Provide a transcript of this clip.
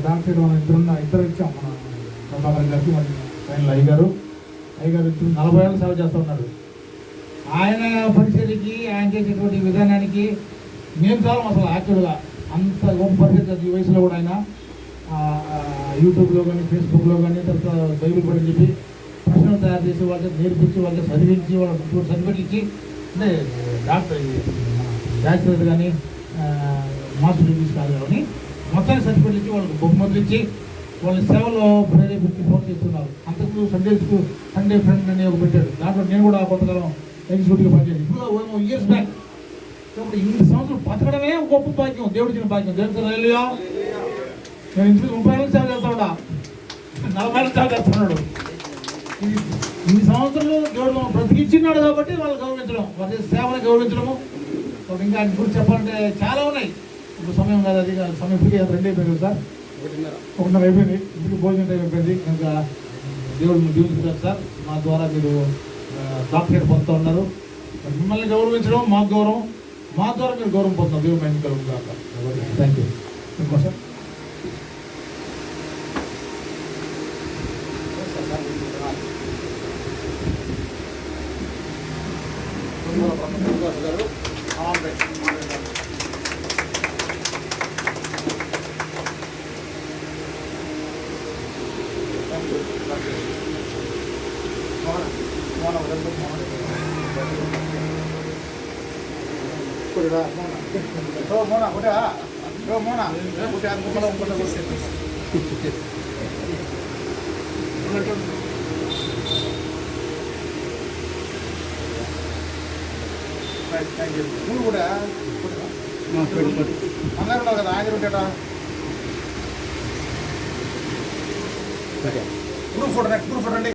Doctor మనం ఇద్దరు ఇచ్చాం మన ప్రభాకర్ గారికి మన ఫైనల్ అయ్యగారు ఇప్పుడు 40 ఏళ్ళు సేవ చేస్తూ ఉన్నాడు. ఆయన పరిచర్యకి ఆయన చేసేటువంటి విధానానికి మేము చాలా అసలు యాక్చువల్గా అంత గొప్ప పరిస్థితి ఈ వయసులో కూడా ఆయన యూట్యూబ్లో కానీ ఫేస్బుక్లో కానీ తర్వాత బైబిల్ పడి చెప్పి ప్రశ్నలు తయారు చేసి వాళ్ళకి నేర్పించి వాళ్ళకి చదివించి వాళ్ళకి సర్టిఫికెట్ ఇచ్చి అంటే డాక్టర్ బ్యాచిలర్ కానీ మాస్టర్ డిగ్రీస్ కాదు కానీ మొత్తానికి సర్టిఫికెట్ ఇచ్చి వాళ్ళకి బహుమతులు ఇచ్చి వాళ్ళ సేవలో ప్రేరేపించి ఫోన్ చేస్తున్నారు. అంతకు సండే ఫ్రెండ్ అని ఒక పెట్టాడు. దాంట్లో నేను కూడా కొంతకాలం ఎగ్జిక్యూటివ్గా పనిచేసి ఇప్పుడు ఇయర్స్ బ్యాక్. కాబట్టి 8 సంవత్సరాలు బతకడమే గొప్ప భాగ్యం, దేవుడు ఇచ్చిన భాగ్యం. దేవుడు నేను ఇంటికి 30 ఏళ్ళు సేవ చేస్తా ఉన్నా, 40 ఏళ్ళు సేవ చేస్తున్నాడు. ఇన్ని సంవత్సరాలు దేవుడు బ్రతికిచ్చినాడు కాబట్టి వాళ్ళు గౌరవించడం, వాళ్ళ సేవను గౌరవించడము. ఇంకా ఆయన గురించి చెప్పాలంటే చాలా ఉన్నాయి. ఇప్పుడు సమయం కాదు, అది సమయం ఇప్పటికే 2 అయిపోయింది సార్, 1:30 అయిపోయింది. ఇంటికి భోజనం టైం అయిపోయింది. కనుక దేవుడు దీవించుకుంటారు సార్. మా ద్వారా మీరు డాక్టరేట్ పొందుతూ ఉన్నారు. మిమ్మల్ని గౌరవించడం మాకు గౌరవం, మా ద్వారా మీరు గౌరవం పొందుతాం. దేవుడు మేము కలుగుతాం. Thank you sir. నువ్వు కూడా అందరూ ఉన్నారు కదా, ఆయన ఉంటాడా గ్రూప్ ఫోటో అండి.